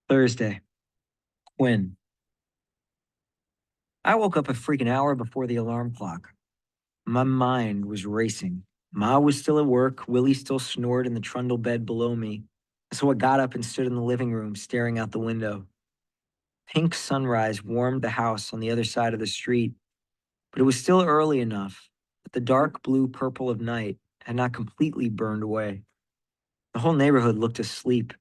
Thursday Quinn. I woke up a freaking hour before the alarm clock. My mind was racing. Ma was still at work, Willie still snored in the trundle bed below me. So I got up and stood in the living room, staring out the window. Pink sunrise warmed the house on the other side of the street, but it was still early enough that the dark blue purple of night had not completely burned away. The whole neighborhood looked asleep.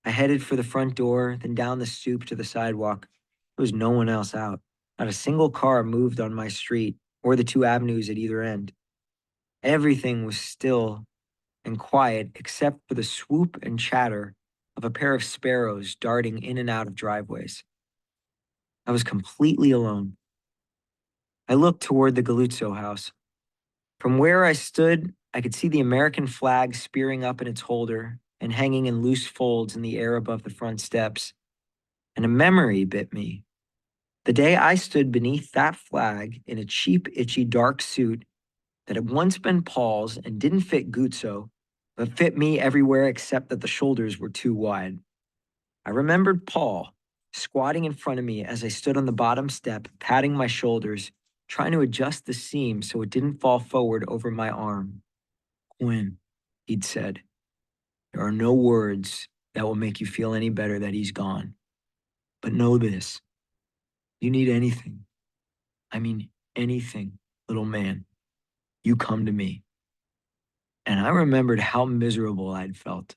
I headed for the front door, then down the stoop to the sidewalk. There was no one else out. Not a single car moved on my street or the two avenues at either end. Everything was still and quiet except for the swoop and chatter of a pair of sparrows darting in and out of driveways. I was completely alone. I looked toward the Galuzzo house. From where I stood, I could see the American flag spearing up in its holder and hanging in loose folds in the air above the front steps. And a memory bit me. The day I stood beneath that flag in a cheap, itchy, dark suit that had once been Paul's and didn't fit Guzzo, but fit me everywhere except that the shoulders were too wide. I remembered Paul squatting in front of me as I stood on the bottom step, patting my shoulders, trying to adjust the seam so it didn't fall forward over my arm. Quinn, he'd said, there are no words that will make you feel any better that he's gone. But know this, you need anything. I mean, anything, little man. You come to me. And I remembered how miserable I'd felt,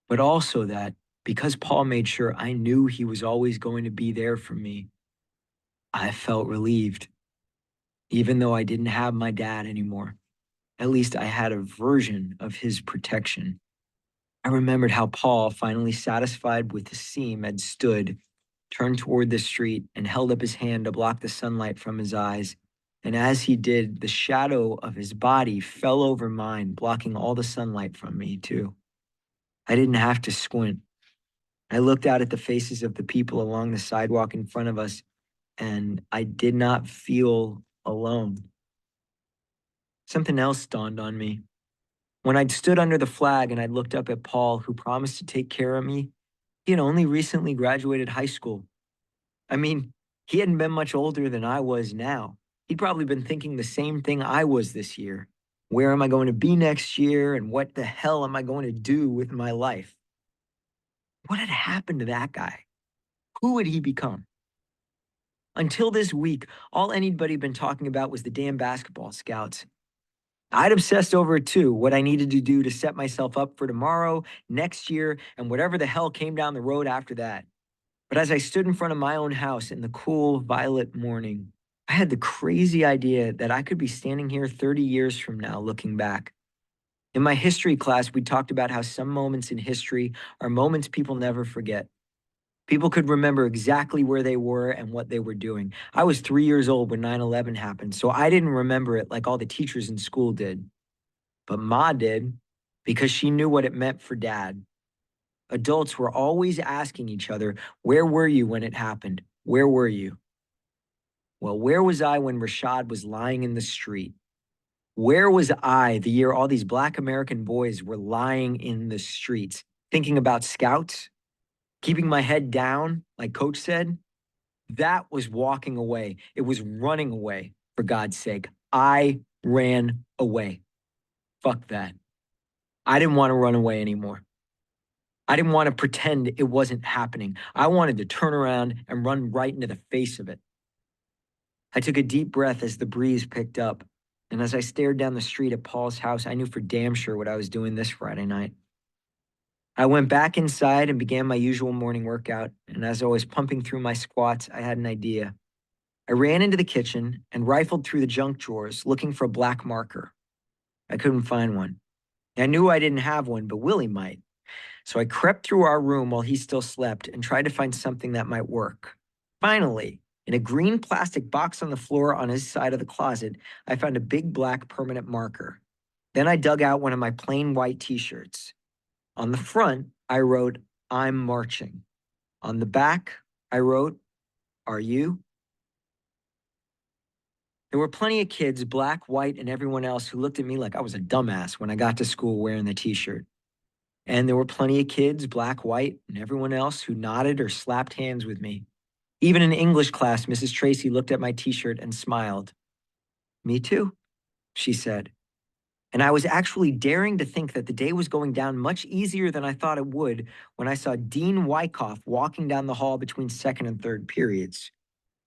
but also that because Paul made sure I knew he was always going to be there for me, I felt relieved, even though I didn't have my dad anymore. At least I had a version of his protection. I remembered how Paul, finally satisfied with the seam, had stood, turned toward the street, and held up his hand to block the sunlight from his eyes. And as he did, the shadow of his body fell over mine, blocking all the sunlight from me, too. I didn't have to squint. I looked out at the faces of the people along the sidewalk in front of us, and I did not feel alone. Something else dawned on me. When I'd stood under the flag and I'd looked up at Paul, who promised to take care of me, he had only recently graduated high school. I mean, he hadn't been much older than I was now. He'd probably been thinking the same thing I was this year. Where am I going to be next year, and what the hell am I going to do with my life? What had happened to that guy? Who had he become? Until this week, all anybody had been talking about was the damn basketball scouts. I'd obsessed over it too, what I needed to do to set myself up for tomorrow, next year, and whatever the hell came down the road after that. But as I stood in front of my own house in the cool violet morning, I had the crazy idea that I could be standing here 30 years from now looking back. In my history class, we talked about how some moments in history are moments people never forget. People could remember exactly where they were and what they were doing. I was 3 years old when 9/11 happened, so I didn't remember it like all the teachers in school did. But Ma did, because she knew what it meant for Dad. Adults were always asking each other, where were you when it happened? Where were you? Well, where was I when Rashad was lying in the street? Where was I the year all these Black American boys were lying in the streets, thinking about scouts, keeping my head down, like Coach said? That was walking away. It was running away, for God's sake. I ran away. Fuck that. I didn't want to run away anymore. I didn't want to pretend it wasn't happening. I wanted to turn around and run right into the face of it. I took a deep breath as the breeze picked up, and as I stared down the street at Paul's house, I knew for damn sure what I was doing this Friday night. I went back inside and began my usual morning workout, and as I was pumping through my squats, I had an idea. I ran into the kitchen and rifled through the junk drawers looking for a black marker. I couldn't find one. I knew I didn't have one, but Willie might. So I crept through our room while he still slept and tried to find something that might work. Finally, in a green plastic box on the floor on his side of the closet, I found a big black permanent marker. Then I dug out one of my plain white t-shirts. On the front, I wrote, I'm marching. On the back, I wrote, are you? There were plenty of kids, black, white, and everyone else, who looked at me like I was a dumbass when I got to school wearing the t-shirt. And there were plenty of kids, black, white, and everyone else who nodded or slapped hands with me. Even in English class, Mrs. Tracy looked at my t-shirt and smiled. Me too, she said. And I was actually daring to think that the day was going down much easier than I thought it would when I saw Dean Wyckoff walking down the hall between second and third periods.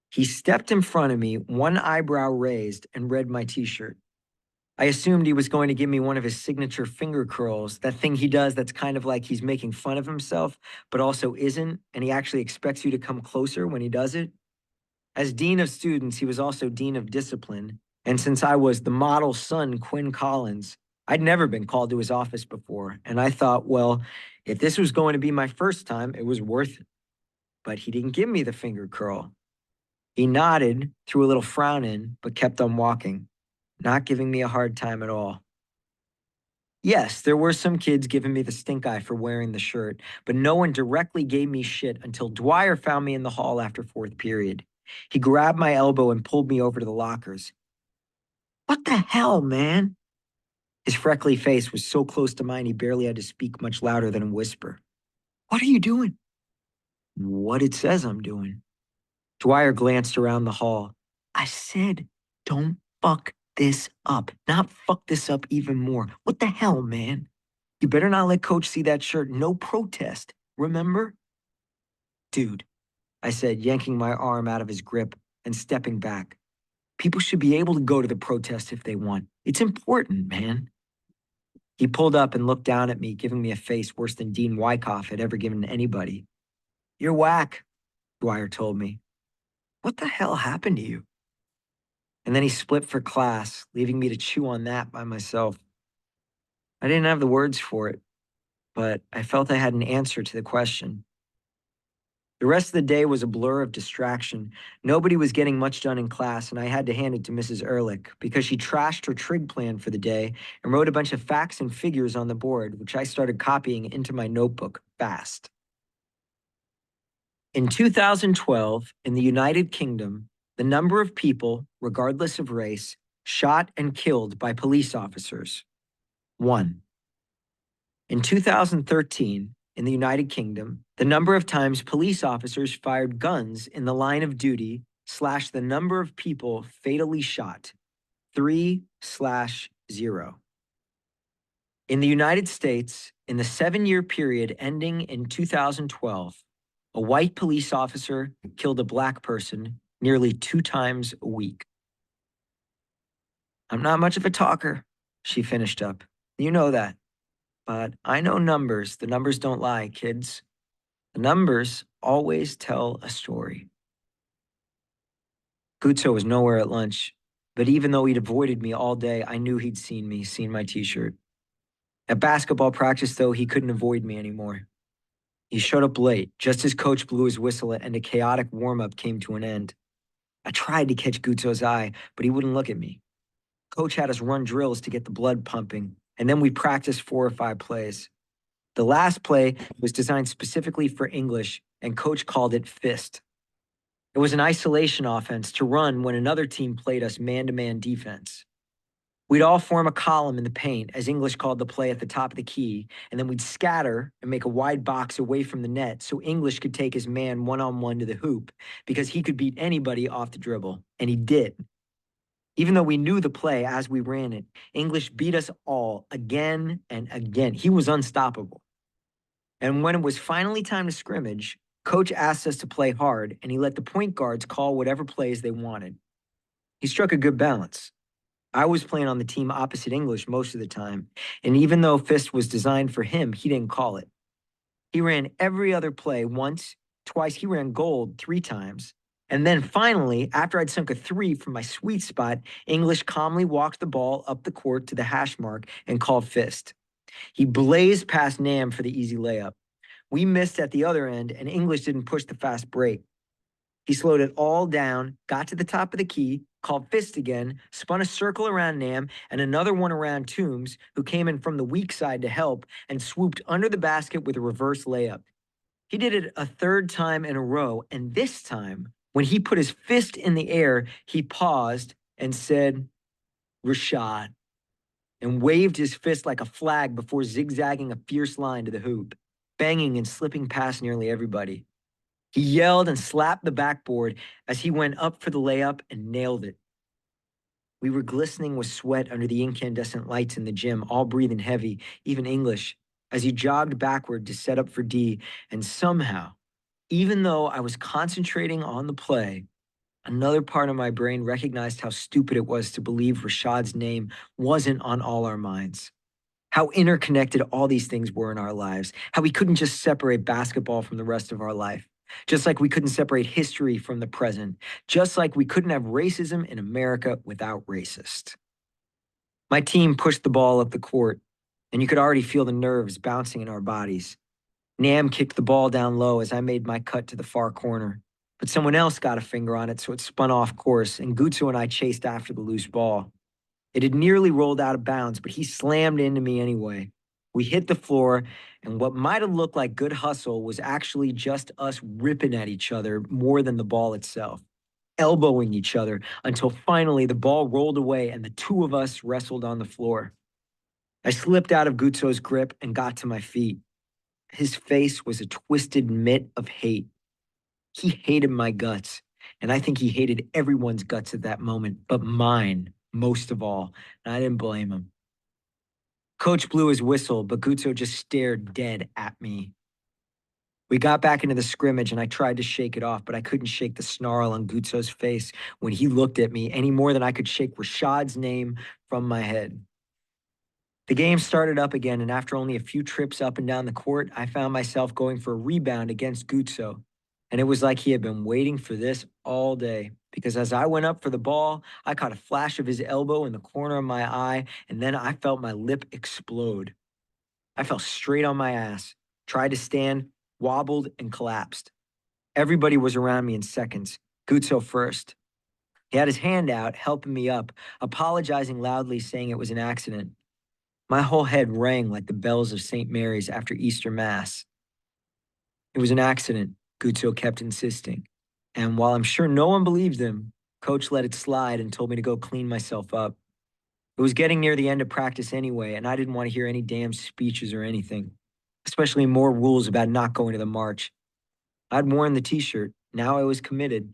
He stepped in front of me, one eyebrow raised, and read my t-shirt. I assumed he was going to give me one of his signature finger curls, that thing he does that's kind of like he's making fun of himself, but also isn't, and he actually expects you to come closer when he does it. As dean of students, he was also dean of discipline, and since I was the model son, Quinn Collins, I'd never been called to his office before, and I thought, well, if this was going to be my first time, it was worth it. But he didn't give me the finger curl. He nodded, threw a little frown in, but kept on walking, not giving me a hard time at all. Yes, there were some kids giving me the stink eye for wearing the shirt, but no one directly gave me shit until Dwyer found me in the hall after fourth period. He grabbed my elbow and pulled me over to the lockers. What the hell, man? His freckly face was so close to mine he barely had to speak much louder than a whisper. What are you doing? What it says I'm doing. Dwyer glanced around the hall. I said, don't fuck this up. Not fuck this up even more. What the hell, man? You better not let Coach see that shirt. No protest. Remember? Dude, I said, yanking my arm out of his grip and stepping back. People should be able to go to the protest if they want. It's important, man. He pulled up and looked down at me, giving me a face worse than Dean Wyckoff had ever given anybody. You're whack, Dwyer told me. What the hell happened to you? And then he split for class, leaving me to chew on that by myself. I didn't have the words for it, but I felt I had an answer to the question. The rest of the day was a blur of distraction. Nobody was getting much done in class, and I had to hand it to Mrs. Ehrlich because she trashed her trig plan for the day and wrote a bunch of facts and figures on the board, which I started copying into my notebook fast. In 2012, in the United Kingdom, the number of people, regardless of race, shot and killed by police officers, 1. In 2013, in the United Kingdom, the number of times police officers fired guns in the line of duty / the number of people fatally shot, 3/0. In the United States, in the 7-year period ending in 2012, a white police officer killed a black person nearly 2 times a week. I'm not much of a talker, she finished up. You know that. But I know numbers. The numbers don't lie, kids. The numbers always tell a story. Guzzo was nowhere at lunch, but even though he'd avoided me all day, I knew he'd seen me, seen my t-shirt. At basketball practice, though, he couldn't avoid me anymore. He showed up late, just as coach blew his whistle and a chaotic warm-up came to an end. I tried to catch Guzzo's eye, but he wouldn't look at me. Coach had us run drills to get the blood pumping, and then we practiced 4 or 5 plays. The last play was designed specifically for English, and coach called it fist. It was an isolation offense to run when another team played us man-to-man defense. We'd all form a column in the paint, as English called the play at the top of the key, and then we'd scatter and make a wide box away from the net so English could take his man one-on-one to the hoop because he could beat anybody off the dribble, and he did. Even though we knew the play as we ran it, English beat us all again and again. He was unstoppable. And when it was finally time to scrimmage, coach asked us to play hard, and he let the point guards call whatever plays they wanted. He struck a good balance. I was playing on the team opposite English most of the time, and even though fist was designed for him, he didn't call it. He ran every other play once, twice. He ran gold 3 times. And then finally, after I'd sunk a 3 from my sweet spot, English calmly walked the ball up the court to the hash mark and called fist. He blazed past Nam for the easy layup. We missed at the other end, and English didn't push the fast break. He slowed it all down, got to the top of the key, called fist again, spun a circle around Nam and another one around Toombs, who came in from the weak side to help, and swooped under the basket with a reverse layup. He did it a 3rd time in a row, and this time, when he put his fist in the air, he paused and said, Rashad. and waved his fist like a flag before zigzagging a fierce line to the hoop, banging and slipping past nearly everybody. He yelled and slapped the backboard as he went up for the layup and nailed it. We were glistening with sweat under the incandescent lights in the gym, all breathing heavy, even English, as he jogged backward to set up for D. And somehow, even though I was concentrating on the play, another part of my brain recognized how stupid it was to believe Rashad's name wasn't on all our minds. How interconnected all these things were in our lives. How we couldn't just separate basketball from the rest of our life. Just like we couldn't separate history from the present. Just like we couldn't have racism in America without racist. My team pushed the ball up the court, and you could already feel the nerves bouncing in our bodies. Nam kicked the ball down low as I made my cut to the far corner. But someone else got a finger on it, so it spun off course, and Gutsu and I chased after the loose ball. It had nearly rolled out of bounds, but he slammed into me anyway. We hit the floor, and what might have looked like good hustle was actually just us ripping at each other more than the ball itself, elbowing each other until finally the ball rolled away and the two of us wrestled on the floor. I slipped out of Gutso's grip and got to my feet. His face was a twisted mitt of hate. He hated my guts, and I think he hated everyone's guts at that moment, but mine most of all, and I didn't blame him. Coach blew his whistle, but Gutso just stared dead at me. We got back into the scrimmage, and I tried to shake it off, but I couldn't shake the snarl on Gutso's face when he looked at me any more than I could shake Rashad's name from my head. The game started up again, and after only a few trips up and down the court, I found myself going for a rebound against Gutso. And it was like he had been waiting for this all day, because as I went up for the ball, I caught a flash of his elbow in the corner of my eye, and then I felt my lip explode. I fell straight on my ass, tried to stand, wobbled, and collapsed. Everybody was around me in seconds, Gutso first. He had his hand out, helping me up, apologizing loudly, saying it was an accident. My whole head rang like the bells of St. Mary's after Easter Mass. It was an accident, Gutso kept insisting. And while I'm sure no one believed him, Coach let it slide and told me to go clean myself up. It was getting near the end of practice anyway, and I didn't want to hear any damn speeches or anything, especially more rules about not going to the march. I'd worn the t-shirt. Now I was committed.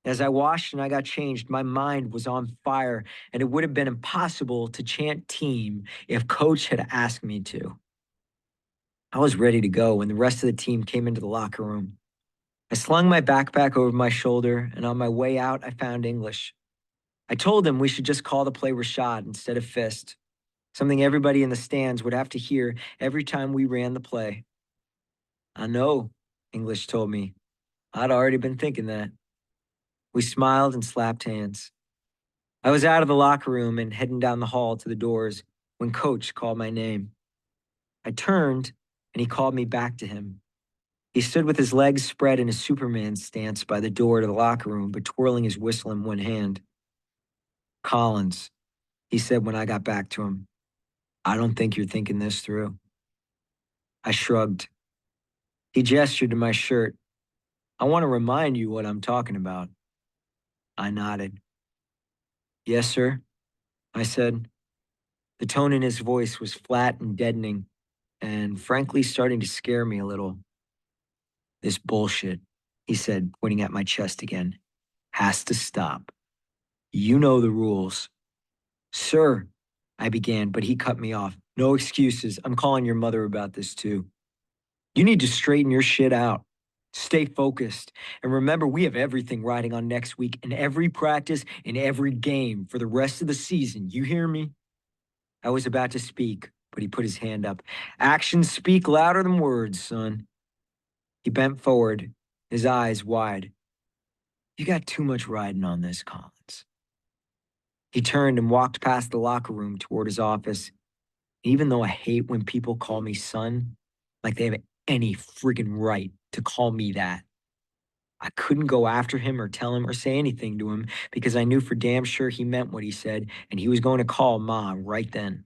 As I washed and I got changed, my mind was on fire, and it would have been impossible to chant team if Coach had asked me to. I was ready to go when the rest of the team came into the locker room. I slung my backpack over my shoulder, and on my way out, I found English. I told him we should just call the play Rashad instead of Fist, something everybody in the stands would have to hear every time we ran the play. I know, English told me. I'd already been thinking that. We smiled and slapped hands. I was out of the locker room and heading down the hall to the doors when Coach called my name. I turned, and he called me back to him. He stood with his legs spread in a Superman stance by the door to the locker room, but twirling his whistle in one hand. Collins, he said when I got back to him, I don't think you're thinking this through. I shrugged. He gestured to my shirt. I want to remind you what I'm talking about. I nodded. Yes, sir, I said. The tone in his voice was flat and deadening, and frankly starting to scare me a little. This bullshit, he said, pointing at my chest again, has to stop. You know the rules. Sir, I began, but he cut me off. No excuses. I'm calling your mother about this too. You need to straighten your shit out. Stay focused. And remember, we have everything riding on next week in every practice, in every game for the rest of the season. You hear me? I was about to speak, but he put his hand up. Actions speak louder than words, son. He bent forward, his eyes wide. You got too much riding on this, Collins. He turned and walked past the locker room toward his office. Even though I hate when people call me son, like they have any friggin' right to call me that, I couldn't go after him or tell him or say anything to him because I knew for damn sure he meant what he said and he was going to call Ma right then.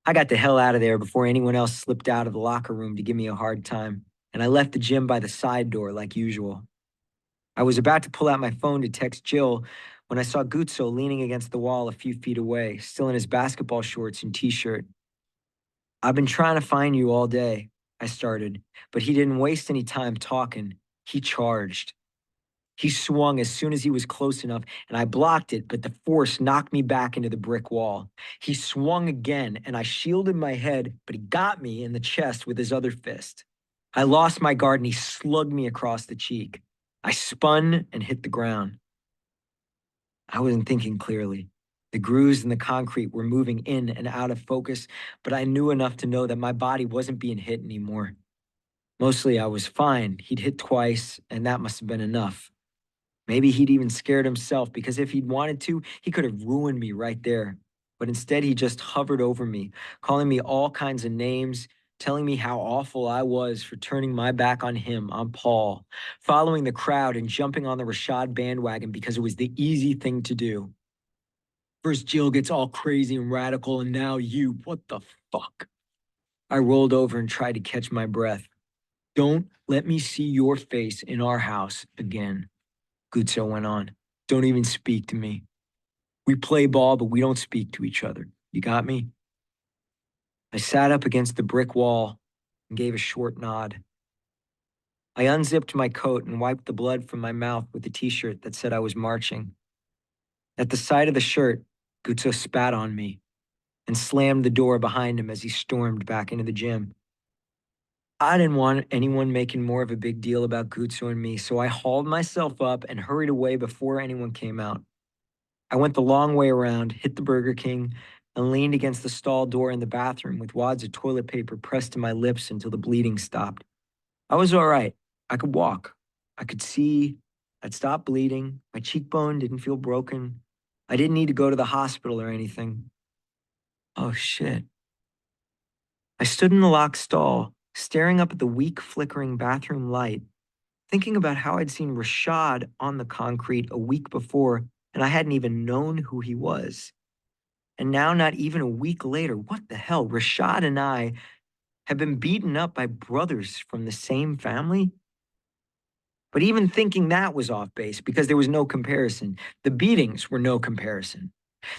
I got the hell out of there before anyone else slipped out of the locker room to give me a hard time, and I left the gym by the side door like usual. I was about to pull out my phone to text Jill when I saw Guzzo leaning against the wall a few feet away, still in his basketball shorts and t-shirt. "I've been trying to find you all day," I started, but he didn't waste any time talking. He charged. He swung as soon as he was close enough, and I blocked it, but the force knocked me back into the brick wall. He swung again, and I shielded my head, but he got me in the chest with his other fist. I lost my guard, and he slugged me across the cheek. I spun and hit the ground. I wasn't thinking clearly. The grooves in the concrete were moving in and out of focus, but I knew enough to know that my body wasn't being hit anymore. Mostly I was fine. He'd hit twice, and that must have been enough. Maybe he'd even scared himself because if he'd wanted to, he could have ruined me right there. But instead, he just hovered over me, calling me all kinds of names, telling me how awful I was for turning my back on him, on Paul, following the crowd and jumping on the Rashad bandwagon because it was the easy thing to do. First, Jill gets all crazy and radical, and now you. What the fuck? I rolled over and tried to catch my breath. "Don't let me see your face in our house again," Guzzo went on. "Don't even speak to me. We play ball, but we don't speak to each other. You got me?" I sat up against the brick wall and gave a short nod. I unzipped my coat and wiped the blood from my mouth with the t-shirt that said I was marching. At the sight of the shirt, Guzzo spat on me and slammed the door behind him as he stormed back into the gym. I didn't want anyone making more of a big deal about Guzzo and me, so I hauled myself up and hurried away before anyone came out. I went the long way around, hit the Burger King, and leaned against the stall door in the bathroom with wads of toilet paper pressed to my lips until the bleeding stopped. I was all right. I could walk. I could see. I'd stopped bleeding. My cheekbone didn't feel broken. I didn't need to go to the hospital or anything. Oh, shit. I stood in the locked stall, staring up at the weak, flickering bathroom light, thinking about how I'd seen Rashad on the concrete a week before, and I hadn't even known who he was. And now, not even a week later, what the hell? Rashad and I have been beaten up by brothers from the same family? But even thinking that was off base because there was no comparison. The beatings were no comparison.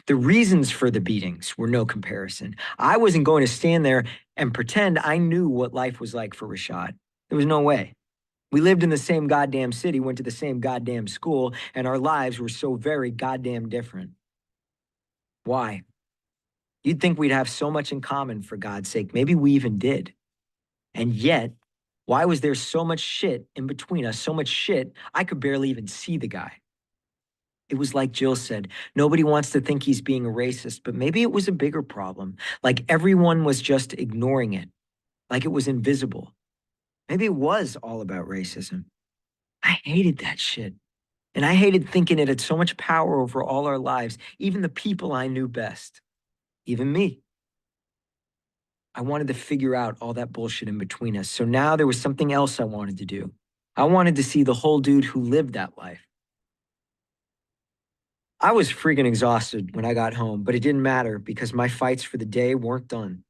The reasons for the beatings were no comparison. I wasn't going to stand there and pretend I knew what life was like for Rashad. There was no way. We lived in the same goddamn city, went to the same goddamn school, and our lives were so very goddamn different. Why? You'd think we'd have so much in common, for God's sake. Maybe we even did. And yet, why was there so much shit in between us? So much shit, I could barely even see the guy. It was like Jill said, nobody wants to think he's being a racist, but maybe it was a bigger problem. Like everyone was just ignoring it, like it was invisible. Maybe it was all about racism. I hated that shit. And I hated thinking it had so much power over all our lives, even the people I knew best, even me. I wanted to figure out all that bullshit in between us. So now there was something else I wanted to do. I wanted to see the whole dude who lived that life. I was freaking exhausted when I got home, but it didn't matter because my fights for the day weren't done.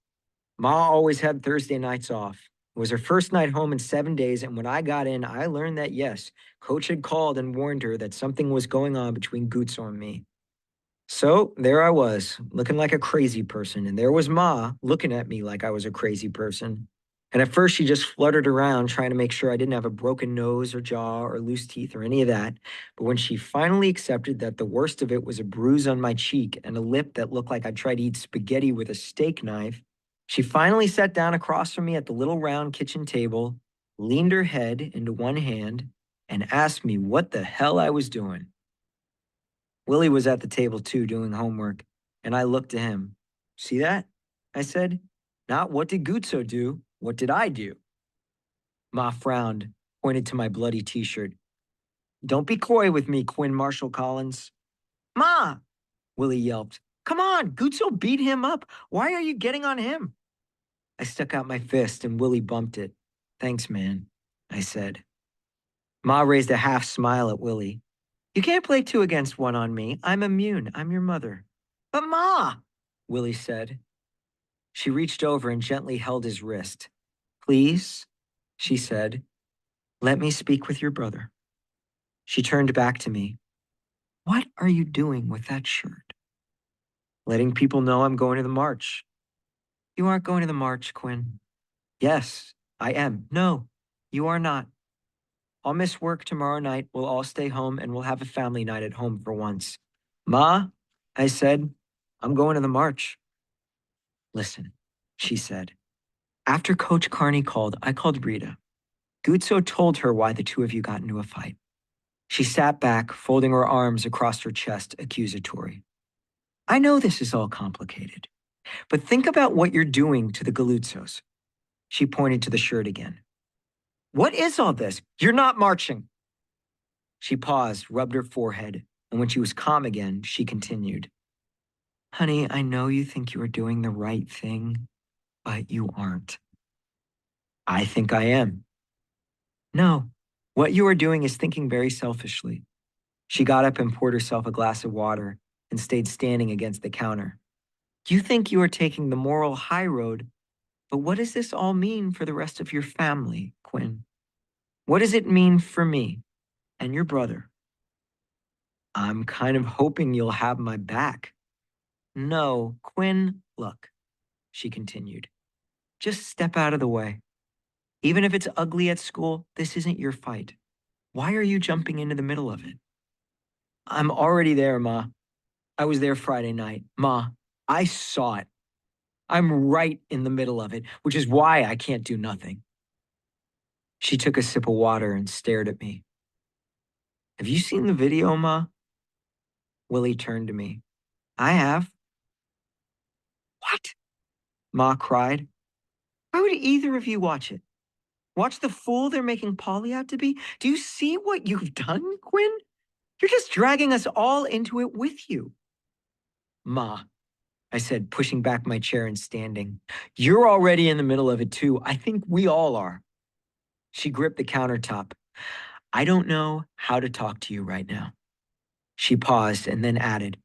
Ma always had Thursday nights off. It was her first night home in 7 days, and when I got in, I learned that yes, Coach had called and warned her that something was going on between Guzzo and me. So there I was, looking like a crazy person, and there was Ma looking at me like I was a crazy person. And at first, she just fluttered around trying to make sure I didn't have a broken nose or jaw or loose teeth or any of that. But when she finally accepted that the worst of it was a bruise on my cheek and a lip that looked like I tried to eat spaghetti with a steak knife, she finally sat down across from me at the little round kitchen table, leaned her head into one hand, and asked me what the hell I was doing. Willie was at the table too, doing homework, and I looked to him. "See that?" I said. "Not what did Guzzo do, what did I do?" Ma frowned, pointed to my bloody t-shirt. "Don't be coy with me, Quinn Marshall Collins." "Ma!" Willie yelped. "Come on, Guzzo beat him up. Why are you getting on him?" I stuck out my fist and Willie bumped it. "Thanks, man," I said. Ma raised a half smile at Willie. "You can't play 2 against 1 on me. I'm immune. I'm your mother." "But Ma," Willie said. She reached over and gently held his wrist. "Please," she said, "let me speak with your brother." She turned back to me. What are you doing with that shirt? Letting people know I'm going to the march. You aren't going to the march, Quinn. Yes, I am. No, you are not. I'll miss work tomorrow night. We'll all stay home and we'll have a family night at home for once. Ma, I said, I'm going to the march. Listen, she said. After Coach Carney called, I called Rita. Guzzo told her why the two of you got into a fight. She sat back, folding her arms across her chest, accusatory. I know this is all complicated, but think about what you're doing to the Galuzzos. She pointed to the shirt again. What is all this? You're not marching. She paused, rubbed her forehead, and when she was calm again, she continued. Honey, I know you think you are doing the right thing, but you aren't. I think I am. No, what you are doing is thinking very selfishly. She got up and poured herself a glass of water and stayed standing against the counter. You think you are taking the moral high road, but what does this all mean for the rest of your family, Quinn? What does it mean for me and your brother? I'm kind of hoping you'll have my back. No, Quinn, look, she continued. Just step out of the way. Even if it's ugly at school, this isn't your fight. Why are you jumping into the middle of it? I'm already there, Ma. I was there Friday night. Ma, I saw it. I'm right in the middle of it, which is why I can't do nothing. She took a sip of water and stared at me. Have you seen the video, Ma? Willie turned to me. I have. What? Ma cried. Why would either of you watch it? Watch the fool they're making Polly out to be? Do you see what you've done, Quinn? You're just dragging us all into it with you. Ma, I said, pushing back my chair and standing. You're already in the middle of it, too. I think we all are. She gripped the countertop. I don't know how to talk to you right now. She paused and then added,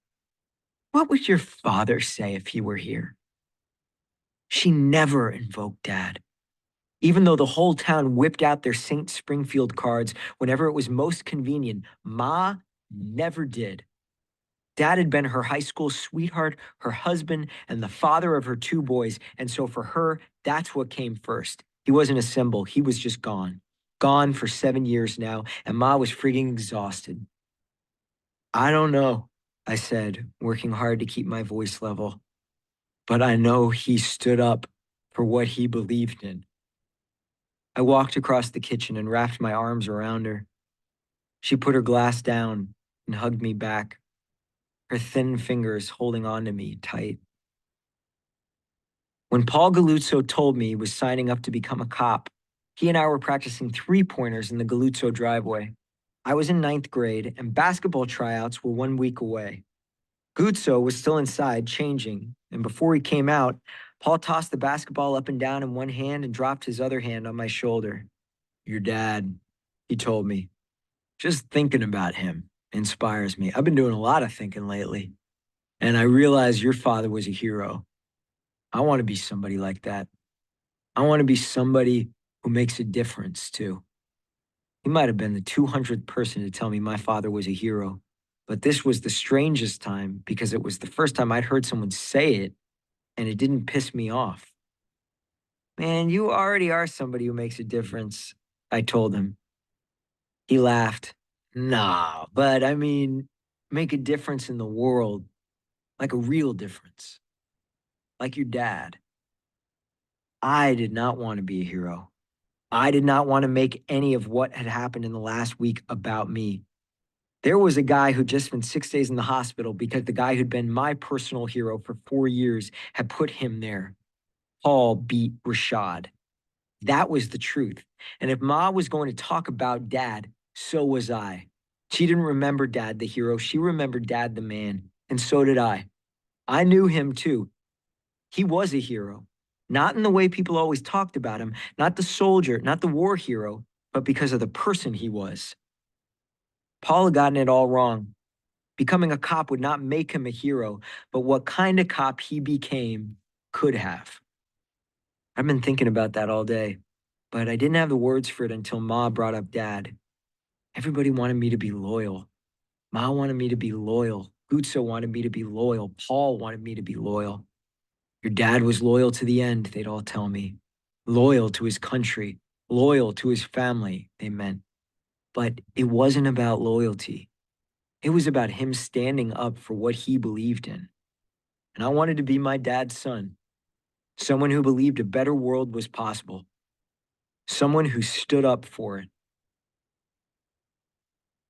what would your father say if he were here? She never invoked Dad. Even though the whole town whipped out their St. Springfield cards whenever it was most convenient, Ma never did. Dad had been her high school sweetheart, her husband, and the father of her two boys, and so for her, that's what came first. He wasn't a symbol, he was just gone. Gone for 7 years now, and Ma was frigging exhausted. I don't know, I said, working hard to keep my voice level. But I know he stood up for what he believed in. I walked across the kitchen and wrapped my arms around her. She put her glass down and hugged me back, her thin fingers holding on to me tight. When Paul Galuzzo told me he was signing up to become a cop, he and I were practicing three-pointers in the Galuzzo driveway. I was in 9th grade, and basketball tryouts were 1 week away. Guzzo was still inside, changing, and before he came out, Paul tossed the basketball up and down in one hand and dropped his other hand on my shoulder. Your dad, he told me. Just thinking about him inspires me. I've been doing a lot of thinking lately, and I realize your father was a hero. I want to be somebody like that. I want to be somebody who makes a difference, too. He might have been the 200th person to tell me my father was a hero, but this was the strangest time because it was the first time I'd heard someone say it, and it didn't piss me off. Man, you already are somebody who makes a difference, I told him. He laughed. Nah, but I mean, make a difference in the world, like a real difference, like your dad. I did not want to be a hero. I did not want to make any of what had happened in the last week about me. There was a guy who'd just spent 6 days in the hospital because the guy who'd been my personal hero for 4 years had put him there. Paul beat Rashad. That was the truth. And if Ma was going to talk about Dad, so was I. She didn't remember Dad the hero. She remembered Dad the man. And so did I. I knew him too. He was a hero. Not in the way people always talked about him, not the soldier, not the war hero, but because of the person he was. Paul had gotten it all wrong. Becoming a cop would not make him a hero, but what kind of cop he became could have. I've been thinking about that all day, but I didn't have the words for it until Ma brought up Dad. Everybody wanted me to be loyal. Ma wanted me to be loyal. Gutso wanted me to be loyal. Paul wanted me to be loyal. Your dad was loyal to the end, they'd all tell me. Loyal to his country, loyal to his family, they meant. But it wasn't about loyalty. It was about him standing up for what he believed in. And I wanted to be my dad's son, someone who believed a better world was possible, someone who stood up for it.